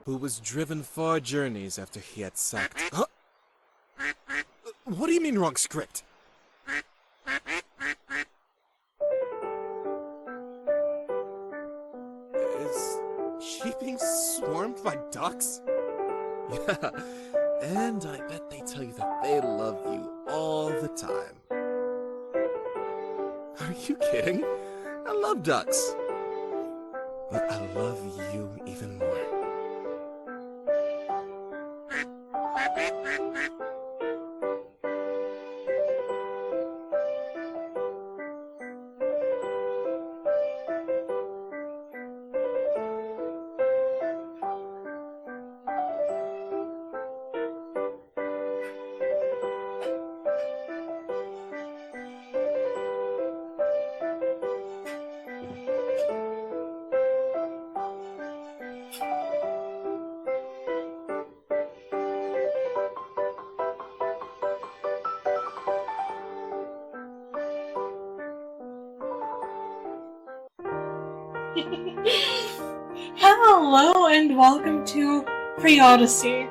who was driven far journeys after he had sacked... Huh? What do you mean wrong script? Is she being swarmed by ducks? Yeah, and I bet they tell you that they love you all the time. Are you kidding? I love ducks. But I love you even more. Hello and welcome to Odyssey.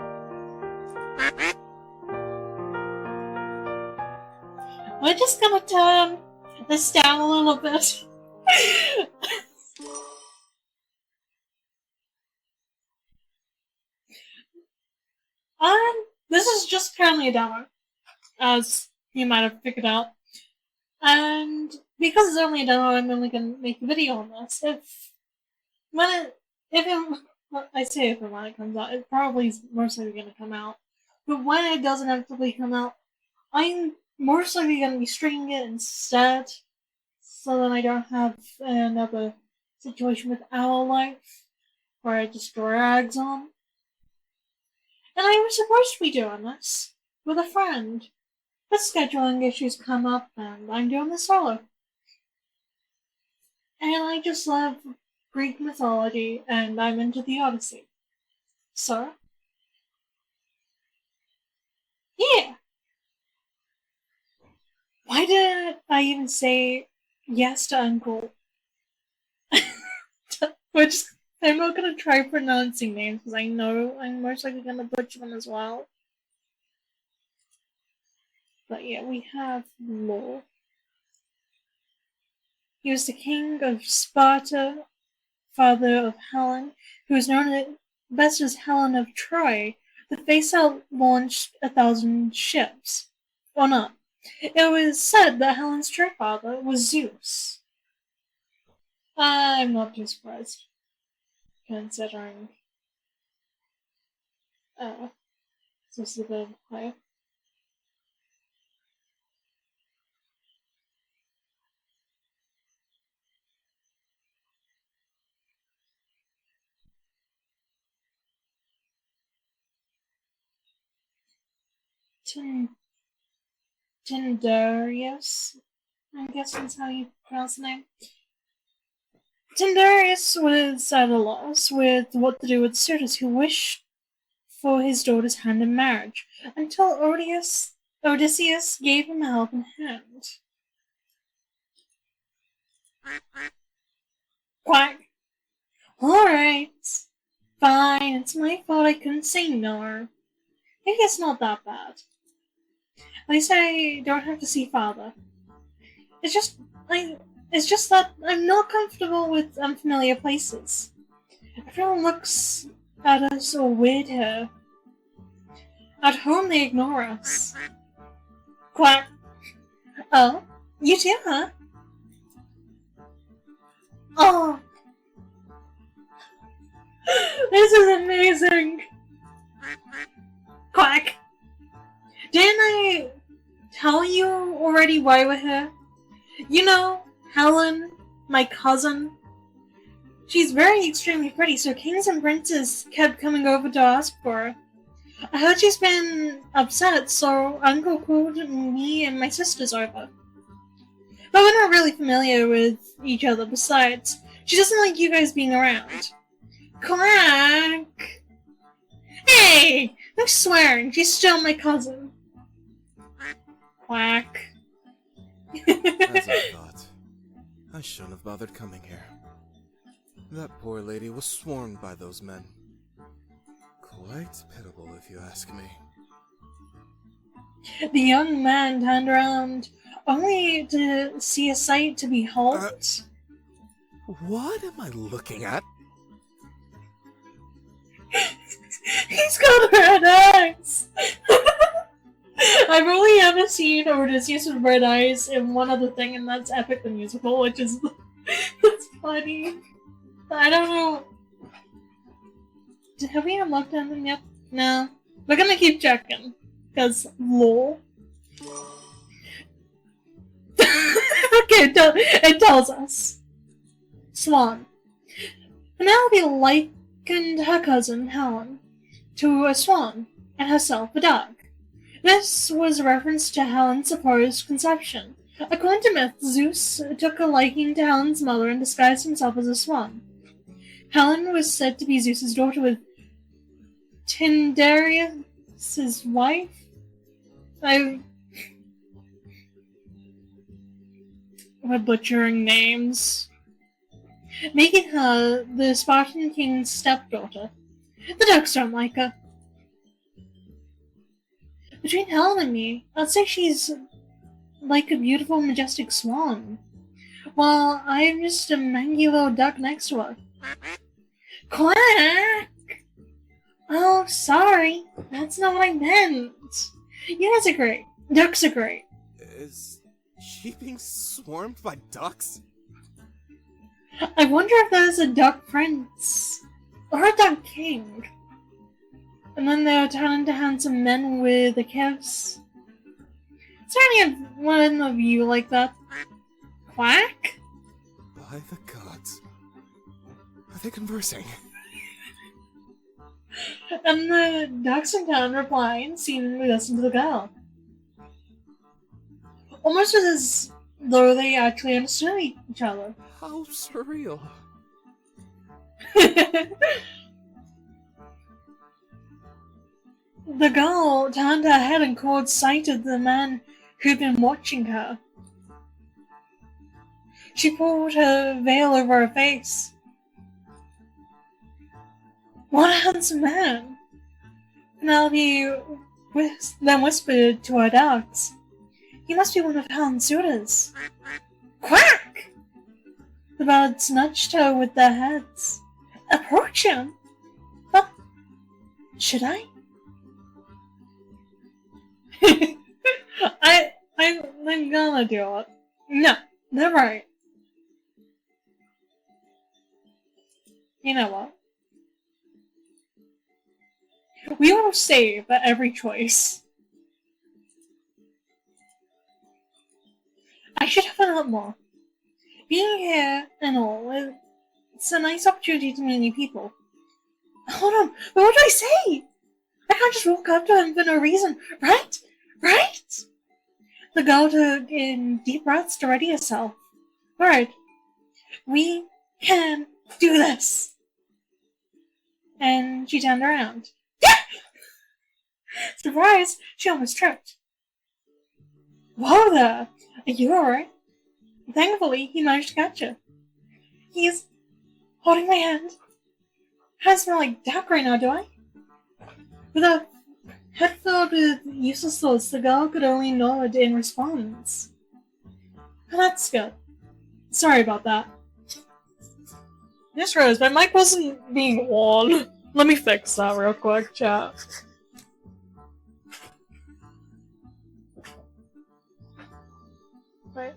We're just gonna turn this down a little bit. This is just currently a demo, as you might have figured out. And because it's only a demo, I'm only gonna make a video on this. I say if and when it comes out, it probably is most likely gonna come out. But when it doesn't inevitably come out, I'm most likely gonna be streaming it instead, so that I don't have another situation with Owl Life where it just drags on. And I was supposed to be doing this with a friend, but scheduling issues come up, and I'm doing this solo. And I just love Greek mythology, and I'm into the Odyssey. So, yeah. Why did I even say yes to Uncle? Which, I'm not gonna try pronouncing names, because I know I'm most likely gonna butcher them as well. But yeah, we have Wolfe. He was the king of Sparta, father of Helen, who was known best as Helen of Troy. The face out launched 1,000 ships. Or not. It was said that Helen's true father was Zeus. I'm not too surprised, considering this is a bit of a play. Tyndareus, I guess that's how you pronounce the name. Tyndareus was at a loss with what to do with suitors who wished for his daughter's hand in marriage, until Odysseus gave him a helping hand. Quack. Alright. Fine, it's my fault I couldn't say no. Maybe it's not that bad. At least I don't have to see father. It's just that I'm not comfortable with unfamiliar places. Everyone looks at us all weird here. At home they ignore us. Quack. Oh, you too, huh? Oh. This is amazing. Quack. Didn't I tell you already why we're here? You know, Helen, my cousin. She's very extremely pretty, so kings and princes kept coming over to ask for her. I heard she's been upset, so Uncle called me and my sisters over. But we're not really familiar with each other. Besides, she doesn't like you guys being around. Quack! Hey! I'm swearing, she's still my cousin. Quack. As I thought. I shouldn't have bothered coming here. That poor lady was swarmed by those men. Quite pitiable, if you ask me. The young man turned around, only to see a sight to behold. What am I looking at? He's got red eyes! I've only ever seen Odysseus with red eyes in one other thing, and that's Epic the Musical, which is it's funny. I don't know. Have we unlocked anything yet? No. We're gonna keep checking. Because, lol. Okay, it tells us. Swan. Penelope likened her cousin, Helen, to a swan, and herself a dog. This was a reference to Helen's supposed conception. According to myth, Zeus took a liking to Helen's mother and disguised himself as a swan. Helen was said to be Zeus's daughter with Tyndareus' wife. We're butchering names. Making her the Spartan king's stepdaughter. The ducks don't like her. Between Helen and me, I'd say she's like a beautiful, majestic swan, while I'm just a mangy little duck next to her. Quack! Oh, sorry. That's not what I meant. You guys are great. Ducks are great. Is she being swarmed by ducks? I wonder if there's a duck prince. Or a duck king. And then they'll turn into handsome men with a kiss. Is there any one of you like that? Quack? By the gods. Are they conversing? And the ducks in town reply and seemingly listen to the girl. Almost as though they actually understood each other. How surreal. The girl turned her head and caught sight of the man who'd been watching her. She pulled her veil over her face. What a handsome man! Penelope then whispered to her ducks, "He must be one of Helen's suitors." Quack! The birds nudged her with their heads. Approach him? But should I? I'm gonna do it. No, they're right. You know what? We will save at every choice. I should have a lot more. Being here and all, it's a nice opportunity to meet new people. Hold on, but what do I say? I can't just walk up to him for no reason, right? Right? The girl took in deep breaths to ready herself. Alright, we can do this. And she turned around. Surprise! She almost tripped. Whoa there! Are you alright? Thankfully, he managed to catch her. He's holding my hand. I don't smell like duck right now, do I? With a head filled with useless thoughts, the girl could only nod in response. Oh, that's good. Sorry about that. Just realized my mic wasn't being on. Let me fix that real quick, chat. Right.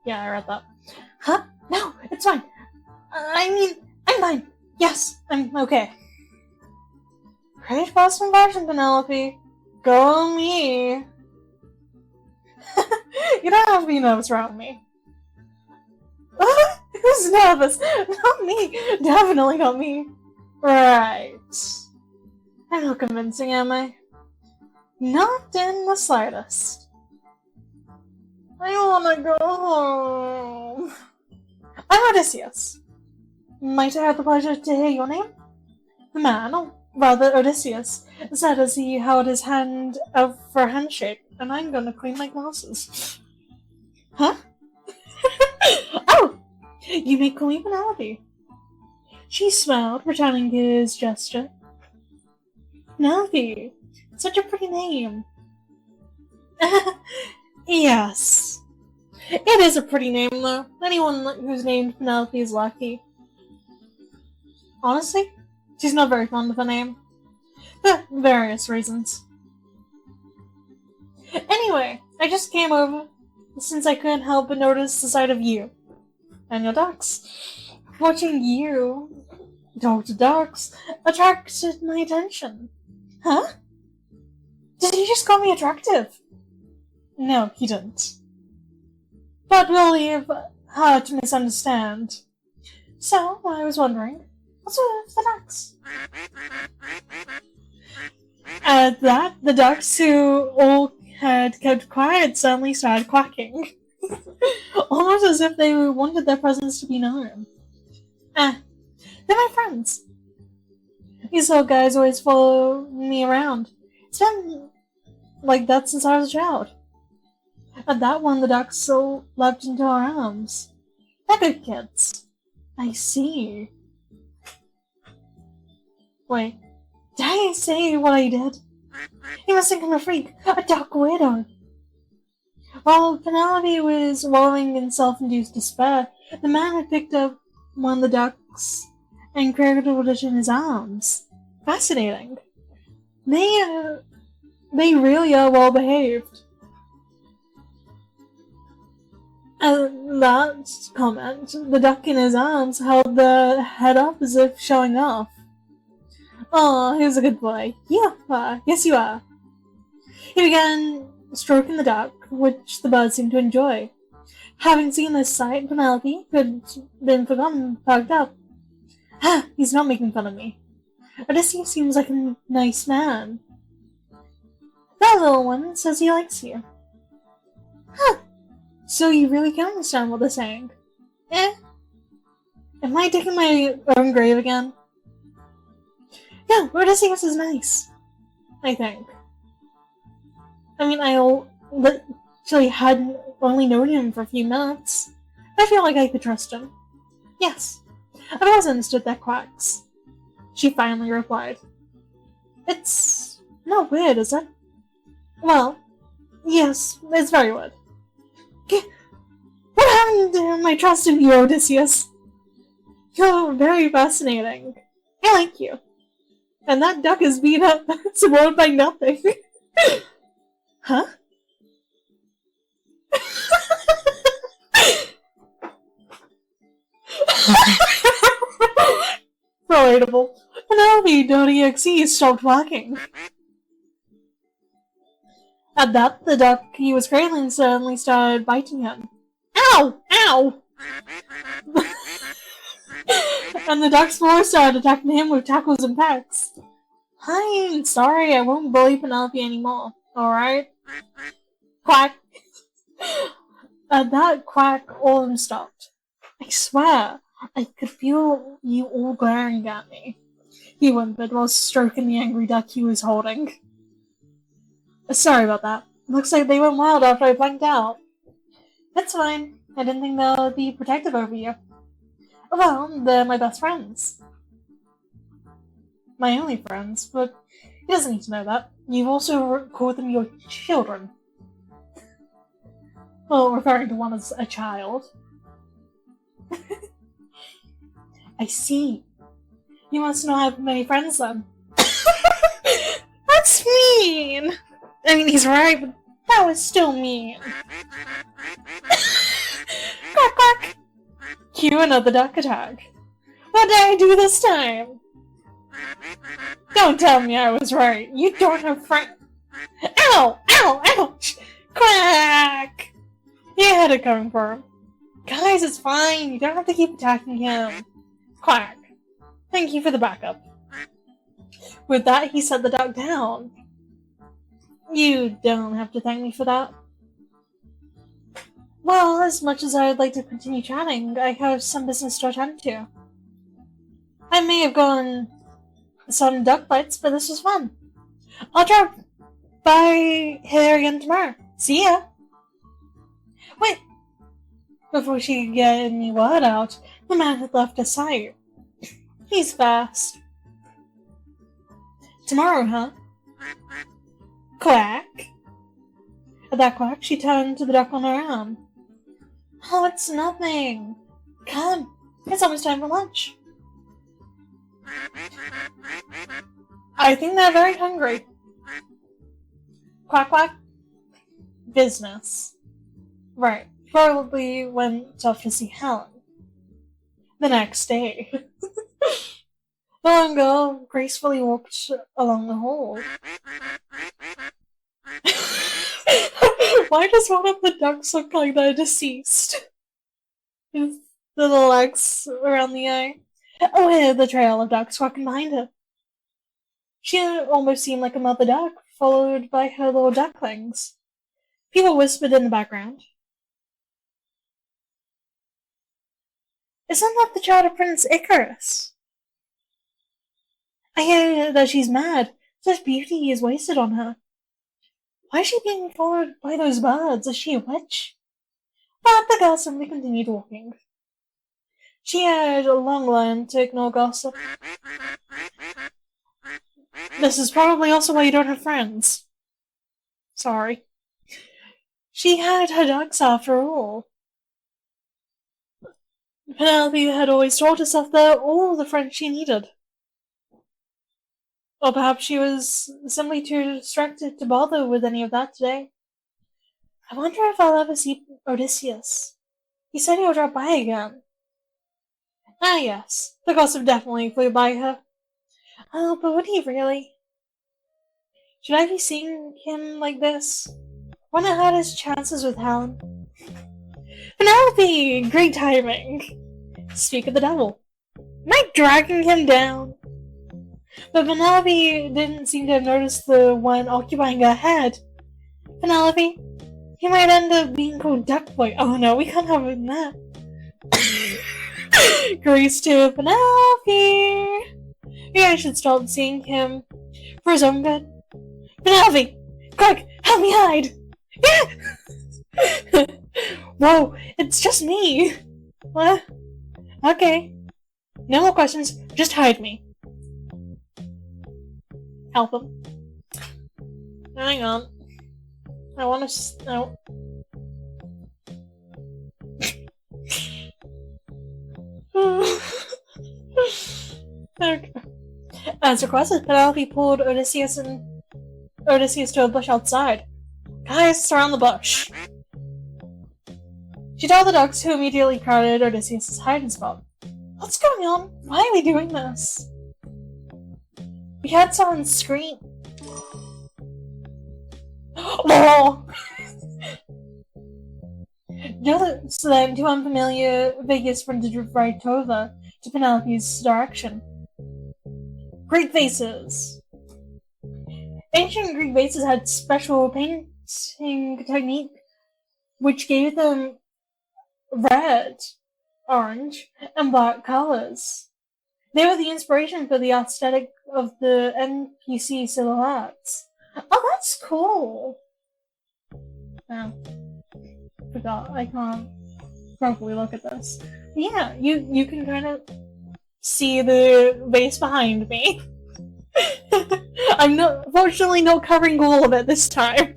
Yeah, I read that. Huh? No, it's fine. I'm fine. Yes, I'm okay. Great Boston version, Penelope. Go me. You don't have to be nervous around me. Who's nervous? Not me. Definitely not me. Right. I'm not convincing, am I? Not in the slightest. I wanna go home. I'm Odysseus. Might I have the pleasure to hear your name? The man, or rather Odysseus, said as he held his hand out for a handshake, and I'm gonna clean my glasses. Huh? Oh! You may call me Penelope. She smiled, returning his gesture. Penelope, such a pretty name. Yes. It is a pretty name, though. Anyone who's named Penelope is lucky. Honestly, she's not very fond of the name. For various reasons. Anyway, I just came over since I couldn't help but notice the sight of you and your ducks. Watching you talk to ducks attracted my attention. Huh? Did he just call me attractive? No, he didn't. But we'll leave her to misunderstand. So, I was wondering, what's with the ducks? At that, the ducks, who all had kept quiet, suddenly started quacking. Almost as if they wanted their presence to be known. They're my friends. These little guys always follow me around. It's been like that since I was a child. At that one, the ducks so leapt into our arms. They're good kids. I see. Wait, did I say what I did? You must think I'm a freak, a duck weirdo. While Penelope was wallowing in self-induced despair, the man had picked up one of the ducks and cradled it in his arms. Fascinating. They really are well behaved. At that comment, the duck in his arms held the head up as if showing off. Oh, he was a good boy. You are. Yes, you are. He began stroking the duck, which the bird seemed to enjoy. Having seen this sight, Penelope, who had been forgotten, perked up. Ha! He's not making fun of me. Odyssey seems like a nice man. That little one says he likes you. Huh. So you really can understand what they're saying. Am I digging my own grave again? Yeah, Odysseus is nice. I think. I mean, I literally had only known him for a few minutes. I feel like I could trust him. Yes, I've always understood their quacks. She finally replied. It's not weird, is it? Well, yes, it's very weird. What happened to my trust in you, Odysseus? You're very fascinating. I like you. And that duck is beat up, spoiled by nothing. Huh? Relatable. Penelope.exe stopped walking. At that, the duck he was cradling suddenly started biting him. Ow! Ow! And the duck's more started attacking him with tackles and pecks. I'm sorry, I won't bully Penelope anymore. Alright? Quack! At that, Quack all of them stopped. I swear, I could feel you all glaring at me. He whimpered while stroking the angry duck he was holding. Sorry about that. Looks like they went wild after I blanked out. That's fine. I didn't think they'll be protective over you. Well, they're my best friends. My only friends, but he doesn't need to know that. You've also called them your children. Well, referring to one as a child. I see. You must not have many friends then. That's mean! I mean, he's right, but that was still mean. Quack, quack! Cue another duck attack. What did I do this time? Don't tell me I was right. You don't have friends. Ow! Ow! Ouch! Quack! He had it coming for him. Guys, it's fine. You don't have to keep attacking him. Quack. Thank you for the backup. With that, he set the duck down. You don't have to thank me for that. Well, as much as I'd like to continue chatting, I have some business to attend to. I may have gone some duck bites, but this was fun. I'll drop by here again tomorrow. See ya! Wait! Before she could get any word out, the man had left her sight. He's fast. Tomorrow, huh? Quack. At that quack, she turned to the duck on her arm. Oh, it's nothing. Come, it's almost time for lunch. I think they're very hungry. Quack, quack. Business. Right. Probably went off to see Helen. The next day. The young girl gracefully walked along the hall. Why does one of the ducks look like they're deceased? With little legs around the eye. Oh, here, the trail of ducks walking behind her. She almost seemed like a mother duck, followed by her little ducklings. People whispered in the background. Isn't that the child of Prince Icarus? I hear that she's mad. Such beauty is wasted on her. Why is she being followed by those birds? Is she a witch? But the girl simply continued walking. She had long learned to ignore gossip. This is probably also why you don't have friends. Sorry. She had her ducks after all. Penelope had always told herself that all the friends she needed. Or perhaps she was simply too distracted to bother with any of that today. I wonder if I'll ever see Odysseus. He said he'll drop by again. Ah yes, the gossip definitely flew by her. Oh, but would he really? Should I be seeing him like this? When I had his chances with Helen. Penelope! Great timing! Speak of the devil. Am I dragging him down? But Penelope didn't seem to have noticed the one occupying her head. Penelope, he might end up being called Duck Boy. Oh no, we can't have him that. Grease to Penelope! Maybe I should stop seeing him for his own good. Penelope! Quick, help me hide! Yeah! Whoa, it's just me! What? Okay. No more questions, just hide me. Help him. Hang on. I wanna no. Okay. As requested, Penelope pulled Odysseus to a bush outside. Guys, surround the bush. She told the ducks, who immediately crowded Odysseus' hiding spot. What's going on? Why are we doing this? We had someone scream. Oh! So then, two unfamiliar figures sprinted right over to Penelope's direction. Greek vases. Ancient Greek vases had special painting technique which gave them red, orange, and black colors. They were the inspiration for the aesthetic of the NPC silhouettes. Oh, that's cool! Oh, forgot. I can't properly look at this. Yeah, you can kind of see the vase behind me. I'm fortunately not covering all of it this time.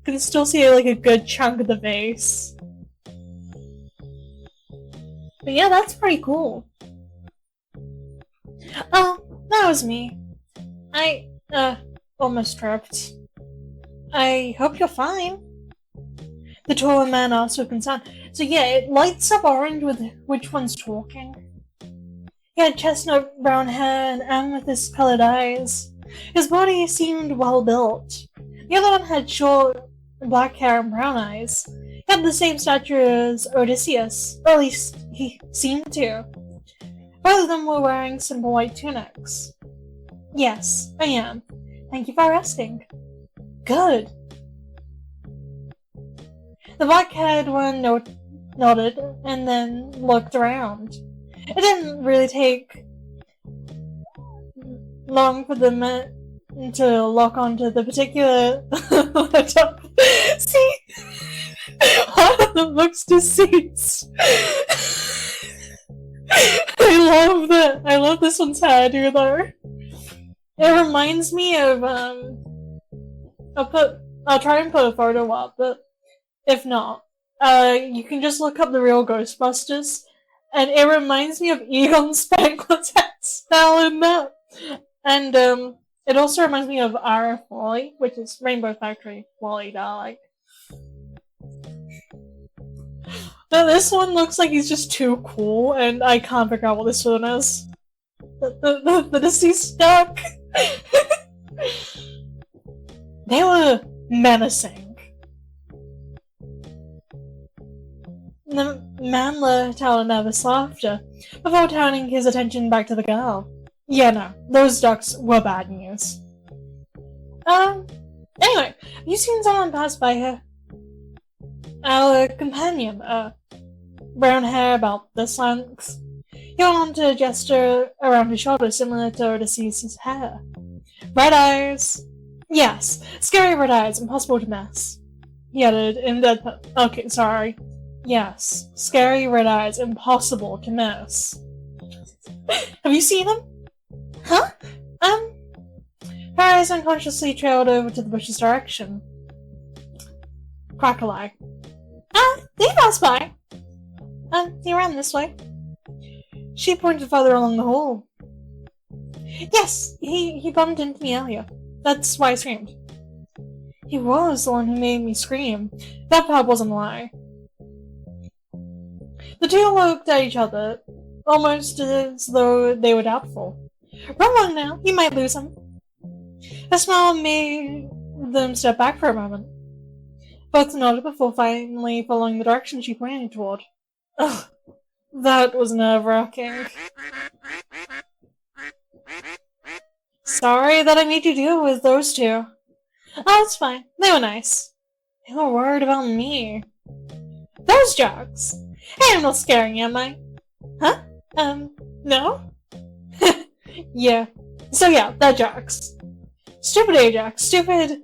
Can still see like a good chunk of the vase. But yeah, that's pretty cool. Oh, that was me. I almost tripped. I hope you're fine. The taller man asked with concern. So yeah, it lights up orange with which one's talking. He had chestnut brown hair and amethyst-colored eyes. His body seemed well-built. The other one had short black hair and brown eyes. He had the same stature as Odysseus, or at least he seemed to. Both of them were wearing simple white tunics. Yes, I am. Thank you for asking. Good. The black-haired one nodded and then looked around. It didn't really take long for the men to lock onto the particular laptop. See? One of them looks deceased. I love that. I love this one's hairdo though. It reminds me of I'll try and put a photo up, but if not, you can just look up the real Ghostbusters, and it reminds me of Egon Spengler's hairstyle in that. And it also reminds me of RF Wally, which is Rainbow Factory Wally that I like. But this one looks like he's just too cool, and I can't figure out what this one is. The deceased duck. They were menacing. The man let out a nervous laughter before turning his attention back to the girl. Yeah, no, those ducks were bad news. Anyway, have you seen someone pass by here? Our companion, brown hair about this length. He went on to gesture around his shoulder similar to Odyssey's hair. Red eyes. Yes, scary red eyes, impossible to miss. He added in dead. Okay, sorry. Yes, scary red eyes, impossible to miss. Have you seen him? Huh? Her eyes unconsciously trailed over to the bush's direction. Quack-a-lie. He passed by. He ran this way. She pointed further along the hall. Yes, he bumped into me earlier. That's why I screamed. He was the one who made me scream. That part wasn't a lie. The two looked at each other, almost as though they were doubtful. Run along now, you might lose him. A smile made them step back for a moment. Both nodded before finally following the direction she pointed toward. Ugh, that was nerve-wracking. Sorry that I made you deal with those two. Oh, it's fine. They were nice. They were worried about me. Those jokes! Hey, I'm not scaring you, am I? Huh? No? Yeah. So yeah, that jokes. Stupid Ajax. Stupid...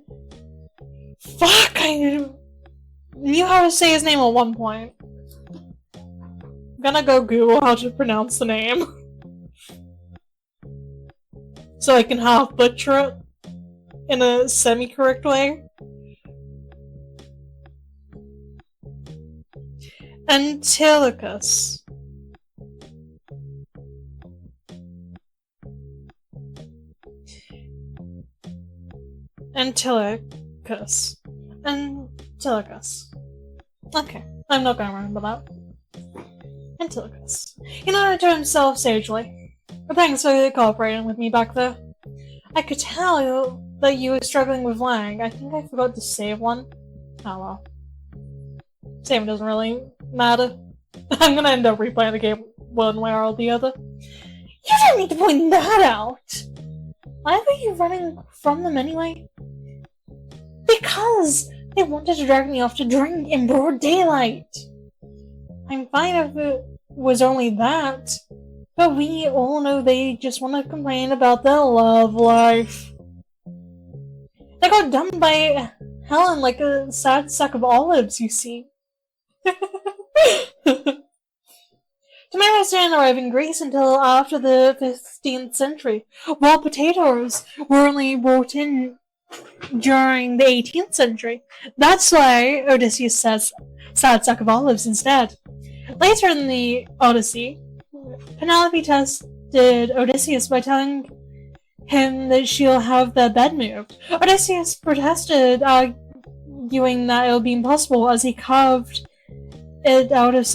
Fuck, I knew how to say his name at one point. I'm gonna go Google how to pronounce the name. So I can half butcher it in a semi-correct way. Antilochus. Antilochus. Antilochus. Okay, I'm not gonna remember that. Antilochus. He nodded to himself sagely. Thanks for cooperating with me back there. I could tell that you were struggling with Lang. I think I forgot to save one. Oh well. Saving doesn't really matter. I'm gonna end up replaying the game one way or the other. You didn't need to point that out! Why were you running from them anyway? Because they wanted to drag me off to drink in broad daylight. I'm fine if it was only that. But we all know they just want to complain about their love life. They got dumped by Helen like a sad sack of olives, you see. Tomatoes didn't arrive in Greece until after the 15th century, while potatoes were only brought in during the 18th century. That's why Odysseus says sad sack of olives instead. Later in the Odyssey, Penelope tested Odysseus by telling him that she'll have their bed moved. Odysseus protested, arguing that it would be impossible as he carved it out of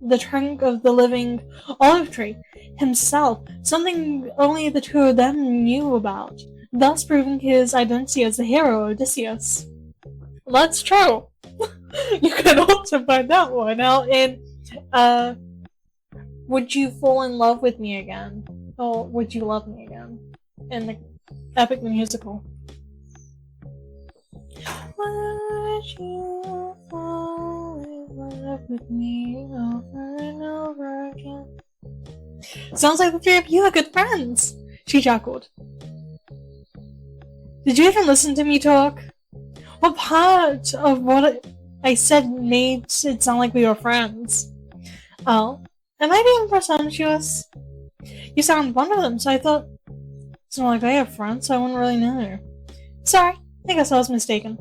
the trunk of the living olive tree himself, something only the two of them knew about, thus proving his identity as the hero Odysseus. That's true. You can also find that one out in Would You Fall in Love with Me Again? Or Would You Love Me Again? In the Epic the Musical. Would you fall in love with me over and over again? Sounds like the three of you are good friends, she chuckled. Did you even listen to me talk? What part of what I said made it sound like we were friends. Oh, am I being presumptuous? You sound one of them, so I thought it's not like I have friends, so I wouldn't really know. Sorry, I guess I was mistaken.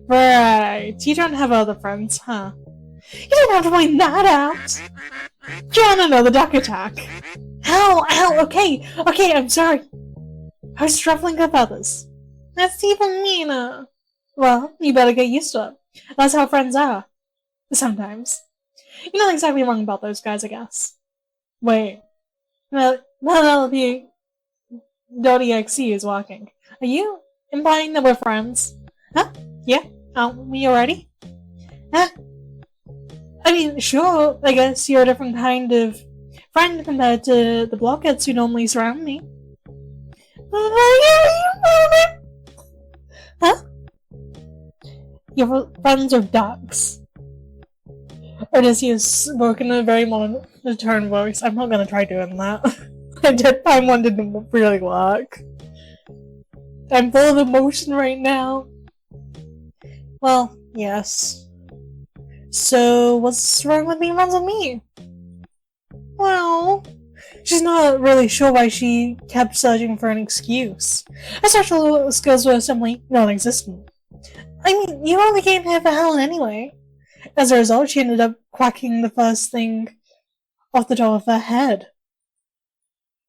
Right, you don't have other friends, huh? You didn't have to point that out! You're on another duck attack. Ow, okay, I'm sorry. I was struggling with others. That's even meaner. Well, you better get used to it. That's how friends are. Sometimes. You're not exactly wrong about those guys, I guess. Wait. Penelope.exe is walking. Are you implying that we're friends? Huh? Yeah? We already? Huh? I mean, sure, I guess you're a different kind of friend compared to the blockheads who normally surround me. Huh? Your friends are ducks. Odyssey spoke in a very monotone voice. I'm not gonna try doing that. I did find one didn't really work. I'm full of emotion right now. Well, yes. So, what's wrong with being friends with me? Well, she's not really sure why she kept searching for an excuse. Her social skills were simply non-existent. I mean, you only came here for Helen anyway. As a result, she ended up quacking the first thing off the top of her head.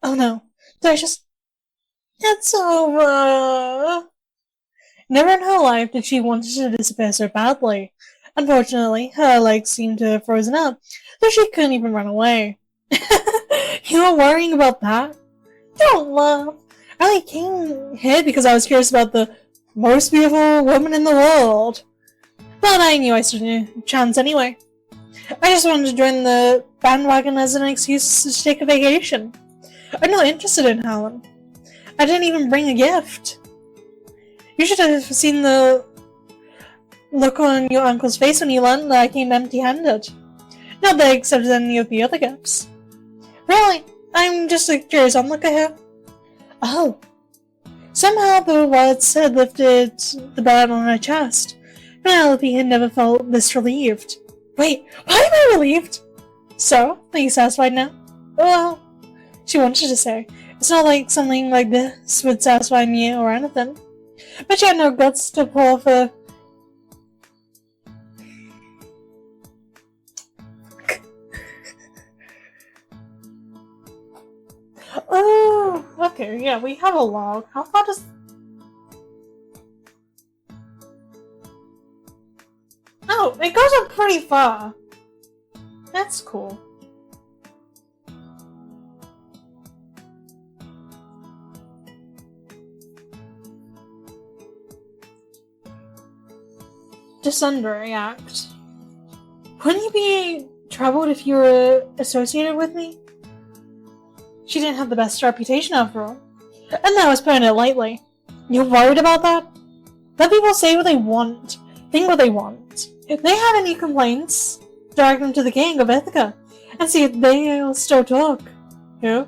Oh no, it's over. Never in her life did she want to disappear so badly. Unfortunately, her legs seemed to have frozen up, so she couldn't even run away. You were worrying about that? Don't laugh. I only came here because I was curious about the most beautiful woman in the world. But I knew I stood a chance anyway. I just wanted to join the bandwagon as an excuse to take a vacation. I'm not interested in Helen. I didn't even bring a gift. You should have seen the look on your uncle's face when you learned that I came empty-handed. Not that I accepted any of the other gifts. Really, I'm just a curious onlooker here. Oh. Somehow the words had lifted the burden on her chest. Penelope had never felt this relieved. Wait, why am I relieved? So, are you satisfied now? Well, she wanted to say, it's not like something like this would satisfy me or anything. But she had no guts to pull off a... Oh, okay, yeah, we have a log. How far does... Oh, it goes up pretty far. That's cool. Just underreact. Wouldn't you be troubled if you were associated with me? She didn't have the best reputation after all. And that was putting it lightly. You're worried about that? Let people say what they want. Think what they want. If they have any complaints, direct them to the king of Ithaca, and see if they'll still talk. Who?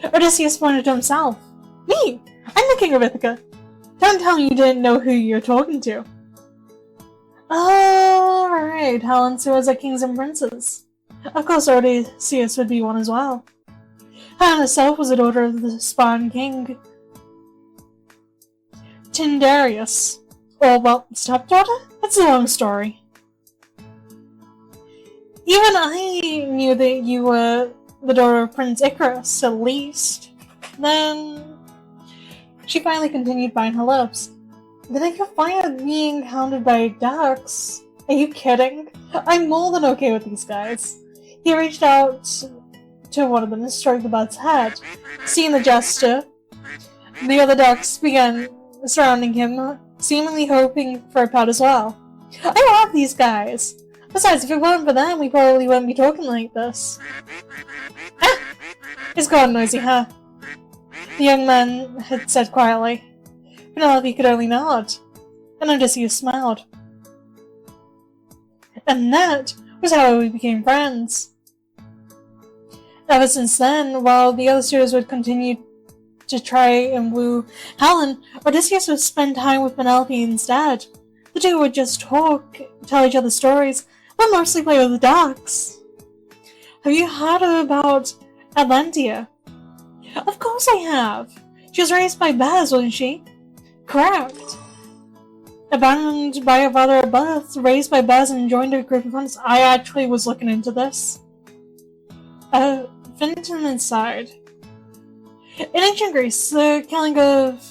Odysseus pointed to himself. Me! I'm the king of Ithaca. Don't tell me you didn't know who you're talking to. Oh, right. Helen was a kings and princes. Of course, Odysseus would be one as well. Helen herself was a daughter of the Spartan king Tyndareus. Or, well, stepdaughter? That's a long story. Even I knew that you were the daughter of Prince Icarus, at least. Then... She finally continued biting her lips. Then I could find being hounded by ducks. Are you kidding? I'm more than okay with these guys. He reached out to one of them and stroked the bird's head. Seeing the gesture, the other ducks began surrounding him, seemingly hoping for a pet as well. I love these guys. Besides, if it weren't for them, we probably wouldn't be talking like this. Ah! It's gotten noisy, huh? The young man had said quietly. Penelope could only nod, and Odysseus smiled. And that was how we became friends. Ever since then, while the other suitors would continue to try and woo Helen, Odysseus would spend time with Penelope instead. The The two would just talk, tell each other stories, but mostly play with the ducks. Have you heard about Atlantia? Of course I have. She was raised by bears, wasn't she? Correct. Abandoned by her father at birth, raised by bears, and joined a group of hunters. I actually was looking into this. Fenton inside. In ancient Greece, the killing of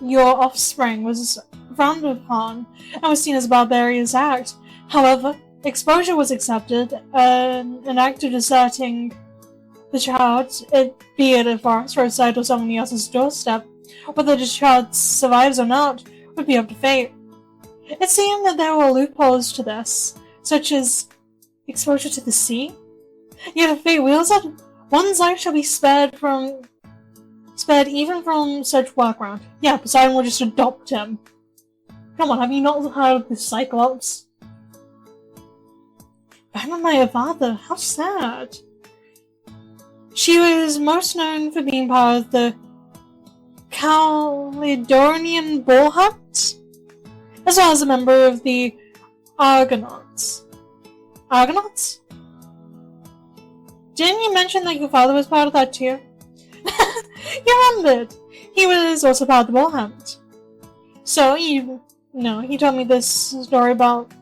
your offspring was frowned upon and was seen as a barbarous act. However, exposure was accepted, an act of deserting the child, be it a forest roadside or someone else's doorstep. Whether the child survives or not would be up to fate. It seemed that there were loopholes to this, such as exposure to the sea. Yet if fate wills it, one's life shall be spared even from such workaround. Yeah, Poseidon will just adopt him. Come on, have you not heard of the Cyclops? Abandoned by her father, how sad. She was most known for being part of the Caledonian Bull Hunt, as well as a member of the Argonauts. Argonauts? Didn't you mention that your father was part of that too? You remembered. He was also part of the Bull Hunt. So, he told me this story about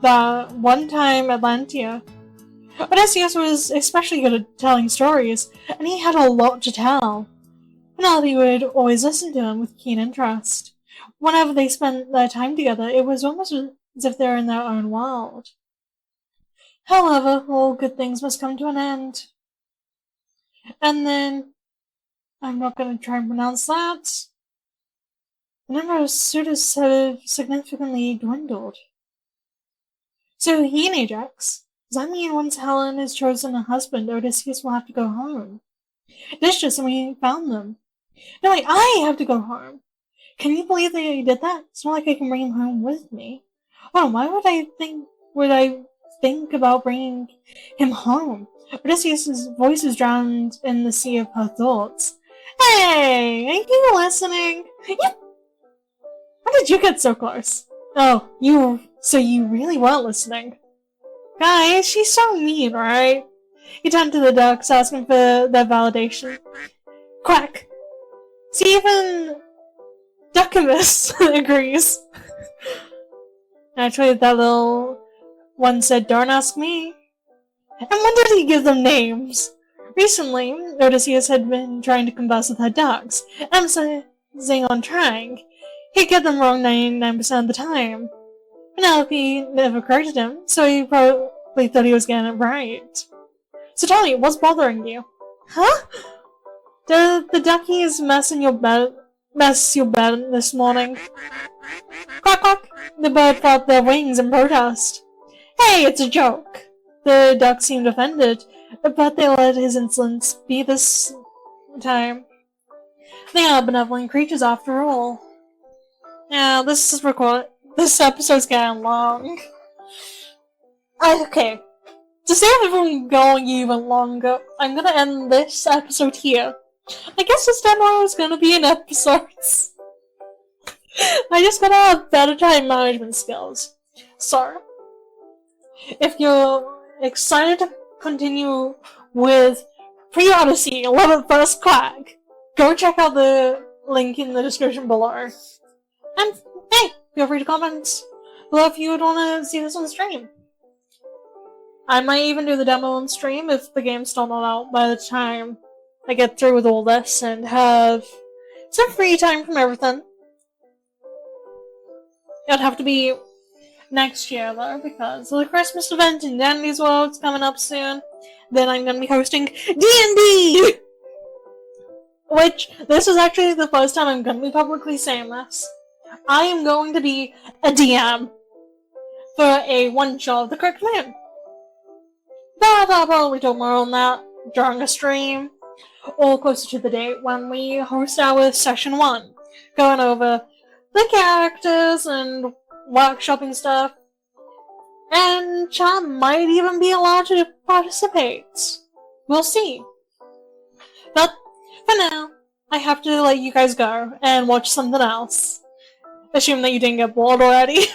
that one time Atlantia. Odysseus was especially good at telling stories, and he had a lot to tell. Penelope would always listen to him with keen interest. Whenever they spent their time together, it was almost as if they were in their own world. However, all good things must come to an end. And then, I'm not going to try and pronounce that. The number of suitors have significantly dwindled. So he and Ajax, does that mean once Helen has chosen a husband, Odysseus will have to go home? This just when we found them. No, wait, I have to go home. Can you believe that he did that? It's not like I can bring him home with me. Oh, why would I think about bringing him home? Odysseus' voice is drowned in the sea of her thoughts. Hey, are you listening? How did you get so close? Oh, so you really weren't listening. Guys, she's so mean, right? He turned to the ducks, asking for their validation. Quack. See, even Duckamus agrees. Actually, that little one said, "Don't ask me." And when did he give them names? Recently, Odysseus had been trying to converse with her ducks, emphasizing on trying. He'd get them wrong 99% of the time. Penelope never corrected him, so he probably thought he was getting it right. So tell me, what's bothering you? Huh? Did the duckies mess your bed this morning? Quack quack! The bird flapped their wings in protest. Hey, it's a joke! The duck seemed offended, but they let his insolence be this time. They are benevolent creatures after all. Yeah, this episode's getting long. Okay. To save everyone going even longer, I'm gonna end this episode here. I guess this demo is gonna be in episodes. I just gotta have better time management skills. So, if you're excited to continue with Pre-Odyssey 11th First Quack, go check out the link in the description below. And hey, feel free to comment below if you would want to see this on stream. I might even do the demo on stream if the game's still not out by the time I get through with all this and have some free time from everything. It'd have to be next year though, because the Christmas event in Dandy's World's coming up soon. Then I'm gonna be hosting D&D! Which, this is actually the first time I'm gonna be publicly saying this. I am going to be a DM for a one-shot of the Correct Moon. But I'll probably talk more on that during a stream, or closer to the date when we host our session 1, going over the characters and workshopping stuff, and chat might even be allowed to participate. We'll see. But for now, I have to let you guys go and watch something else. Assume that you didn't get bored already.